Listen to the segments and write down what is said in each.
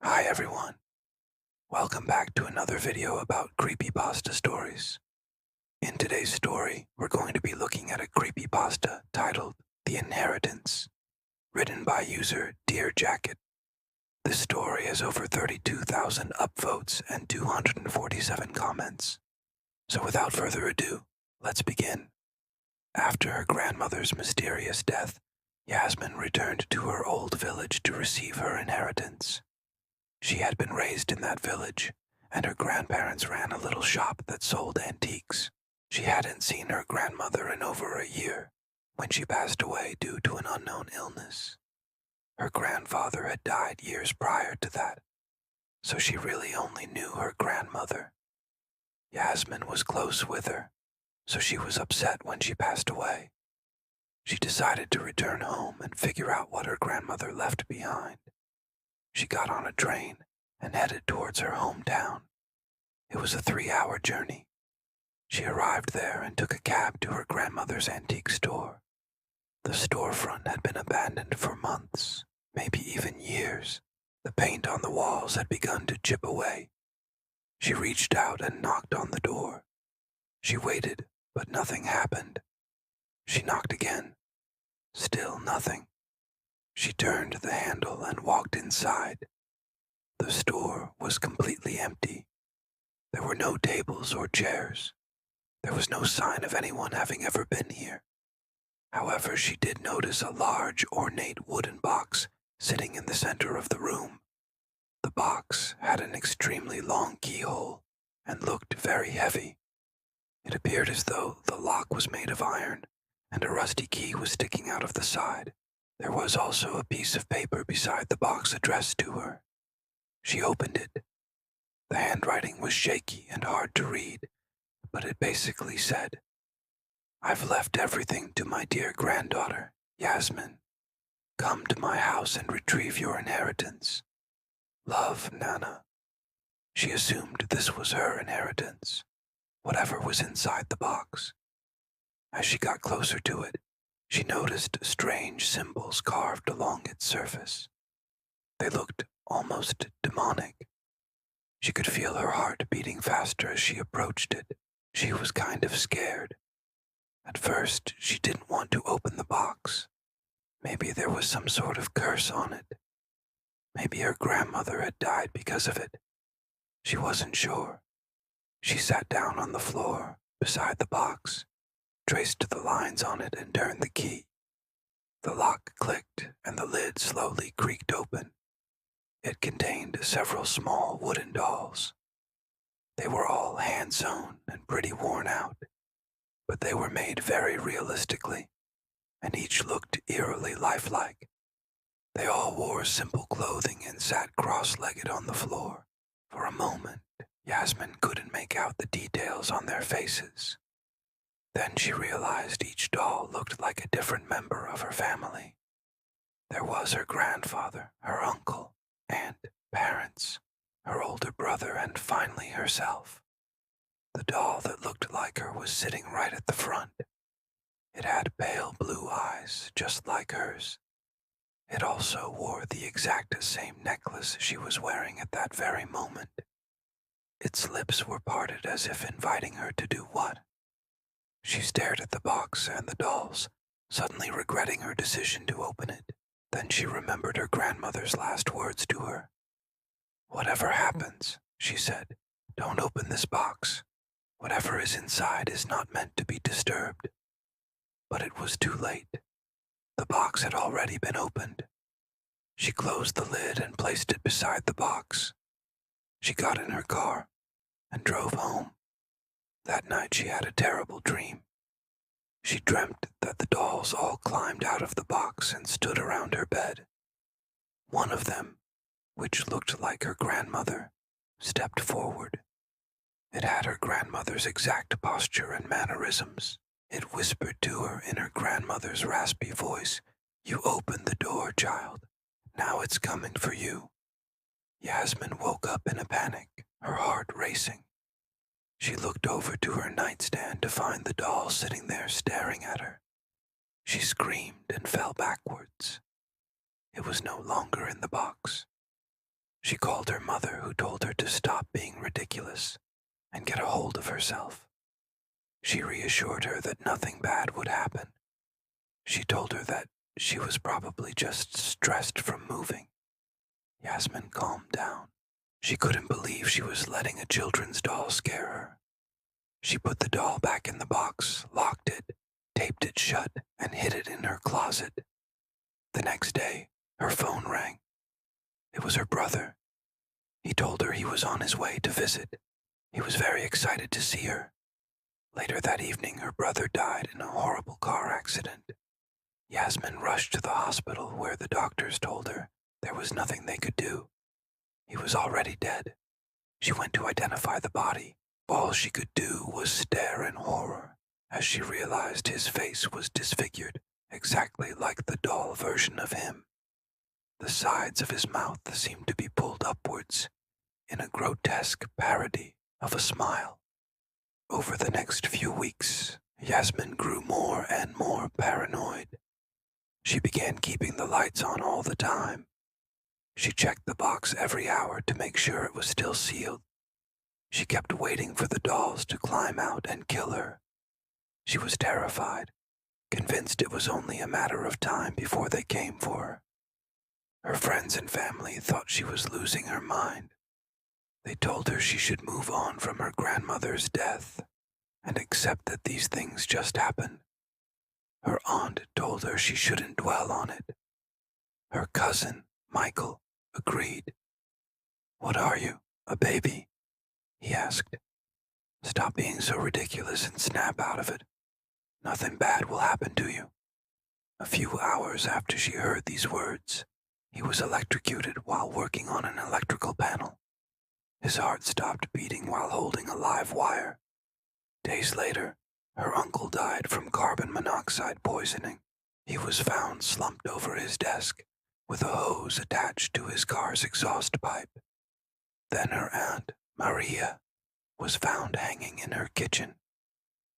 Hi everyone, welcome back to another video about creepypasta stories. In today's story, we're going to be looking at a creepypasta titled The Inheritance, written by user Dear Jacket. This story has over 32,000 upvotes and 247 comments. So without further ado, let's begin. After her grandmother's mysterious death, Yasmin returned to her old village to receive her inheritance. She had been raised in that village, and her grandparents ran a little shop that sold antiques. She hadn't seen her grandmother in over a year, when she passed away due to an unknown illness. Her grandfather had died years prior to that, so she really only knew her grandmother. Yasmin was close with her, so she was upset when she passed away. She decided to return home and figure out what her grandmother left behind. She got on a train and headed towards her hometown. It was a 3-hour journey. She arrived there and took a cab to her grandmother's antique store. The storefront had been abandoned for months, maybe even years. The paint on the walls had begun to chip away. She reached out and knocked on the door. She waited, but nothing happened. She knocked again. Still nothing. She turned the handle and walked inside. The store was completely empty. There were no tables or chairs. There was no sign of anyone having ever been here. However, she did notice a large, ornate wooden box sitting in the center of the room. The box had an extremely long keyhole and looked very heavy. It appeared as though the lock was made of iron, and a rusty key was sticking out of the side. There was also a piece of paper beside the box addressed to her. She opened it. The handwriting was shaky and hard to read, but it basically said, "I've left everything to my dear granddaughter, Yasmin. Come to my house and retrieve your inheritance. Love, Nana." She assumed this was her inheritance, whatever was inside the box. As she got closer to it, she noticed strange symbols carved along its surface. They looked almost demonic. She could feel her heart beating faster as she approached it. She was kind of scared. At first, she didn't want to open the box. Maybe there was some sort of curse on it. Maybe her grandmother had died because of it. She wasn't sure. She sat down on the floor beside the box, traced the lines on it, and turned the key. The lock clicked and the lid slowly creaked open. It contained several small wooden dolls. They were all hand-sewn and pretty worn out, but they were made very realistically, and each looked eerily lifelike. They all wore simple clothing and sat cross-legged on the floor. For a moment, Yasmin couldn't make out the details on their faces. Then she realized each doll looked like a different member of her family. There was her grandfather, her uncle, aunt, parents, her older brother, and finally herself. The doll that looked like her was sitting right at the front. It had pale blue eyes, just like hers. It also wore the exact same necklace she was wearing at that very moment. Its lips were parted as if inviting her to do what? She stared at the box and the dolls, suddenly regretting her decision to open it. Then she remembered her grandmother's last words to her. "Whatever happens," she said, "don't open this box. Whatever is inside is not meant to be disturbed." But it was too late. The box had already been opened. She closed the lid and placed it beside the box. She got in her car and drove home. That night she had a terrible dream. She dreamt that the dolls all climbed out of the box and stood around her bed. One of them, which looked like her grandmother, stepped forward. It had her grandmother's exact posture and mannerisms. It whispered to her in her grandmother's raspy voice, "You opened the door, child. Now it's coming for you." Yasmin woke up in a panic, her heart racing. She looked over to her nightstand to find the doll sitting there staring at her. She screamed and fell backwards. It was no longer in the box. She called her mother, who told her to stop being ridiculous and get a hold of herself. She reassured her that nothing bad would happen. She told her that she was probably just stressed from moving. Yasmin calmed down. She couldn't believe she was letting a children's doll scare her. She put the doll back in the box, locked it, taped it shut, and hid it in her closet. The next day, her phone rang. It was her brother. He told her he was on his way to visit. He was very excited to see her. Later that evening, her brother died in a horrible car accident. Yasmin rushed to the hospital, where the doctors told her there was nothing they could do. He was already dead. She went to identify the body. All she could do was stare in horror as she realized his face was disfigured, exactly like the doll version of him. The sides of his mouth seemed to be pulled upwards in a grotesque parody of a smile. Over the next few weeks, Yasmin grew more and more paranoid. She began keeping the lights on all the time. She checked the box every hour to make sure it was still sealed. She kept waiting for the dolls to climb out and kill her. She was terrified, convinced it was only a matter of time before they came for her. Her friends and family thought she was losing her mind. They told her she should move on from her grandmother's death and accept that these things just happened. Her aunt told her she shouldn't dwell on it. Her cousin, Michael, agreed. "What are you, a baby?" he asked. "Stop being so ridiculous and snap out of it. Nothing bad will happen to you." A few hours after she heard these words, he was electrocuted while working on an electrical panel. His heart stopped beating while holding a live wire. Days later, her uncle died from carbon monoxide poisoning. He was found slumped over his desk with a hose attached to his car's exhaust pipe. Then her aunt, Maria, was found hanging in her kitchen.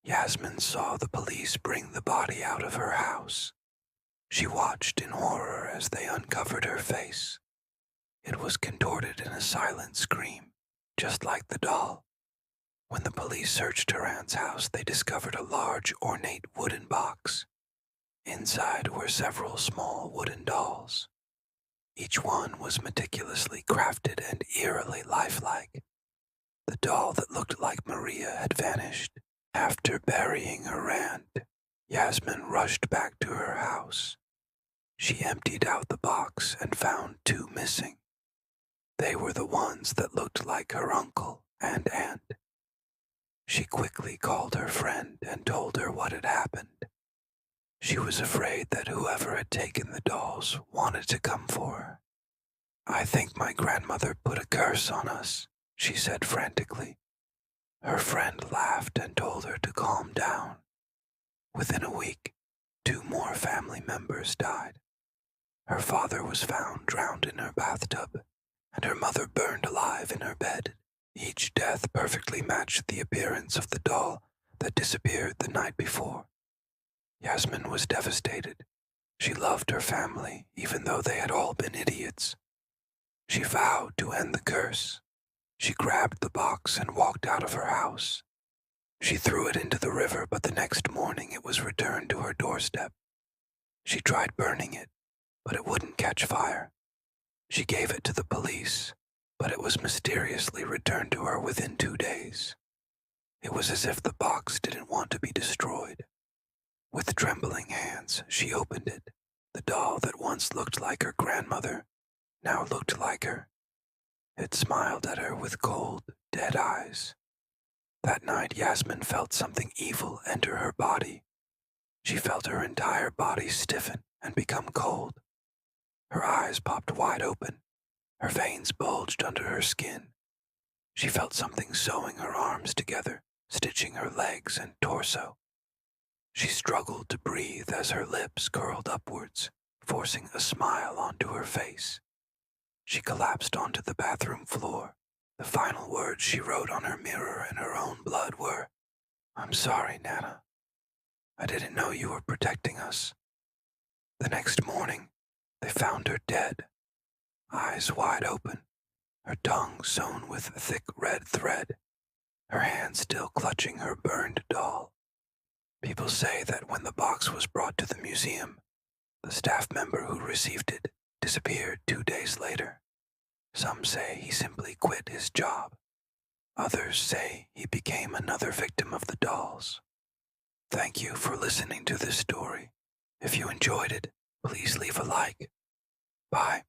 Yasmin saw the police bring the body out of her house. She watched in horror as they uncovered her face. It was contorted in a silent scream, just like the doll. When the police searched her aunt's house, they discovered a large, ornate wooden box. Inside were several small wooden dolls. Each one was meticulously crafted and eerily lifelike. The doll that looked like Maria had vanished. After burying her aunt, Yasmin rushed back to her house. She emptied out the box and found two missing. They were the ones that looked like her uncle and aunt. She quickly called her friend and told her what had happened. She was afraid that whoever had taken the dolls wanted to come for her. "I think my grandmother put a curse on us," she said frantically. Her friend laughed and told her to calm down. Within a week, 2 more family members died. Her father was found drowned in her bathtub, and her mother burned alive in her bed. Each death perfectly matched the appearance of the doll that disappeared the night before. Yasmin was devastated. She loved her family, even though they had all been idiots. She vowed to end the curse. She grabbed the box and walked out of her house. She threw it into the river, but the next morning it was returned to her doorstep. She tried burning it, but it wouldn't catch fire. She gave it to the police, but it was mysteriously returned to her within 2 days. It was as if the box didn't want to be destroyed. With trembling hands, she opened it. The doll that once looked like her grandmother now looked like her. It smiled at her with cold, dead eyes. That night, Yasmin felt something evil enter her body. She felt her entire body stiffen and become cold. Her eyes popped wide open. Her veins bulged under her skin. She felt something sewing her arms together, stitching her legs and torso. She struggled to breathe as her lips curled upwards, forcing a smile onto her face. She collapsed onto the bathroom floor. The final words she wrote on her mirror in her own blood were, "I'm sorry, Nana. I didn't know you were protecting us." The next morning, they found her dead, eyes wide open, tongue sewn with thick red thread, her hand still clutching her burned doll. People say that when the box was brought to the museum, the staff member who received it disappeared 2 days later. Some say he simply quit his job. Others say he became another victim of the dolls. Thank you for listening to this story. If you enjoyed it, please leave a like. Bye.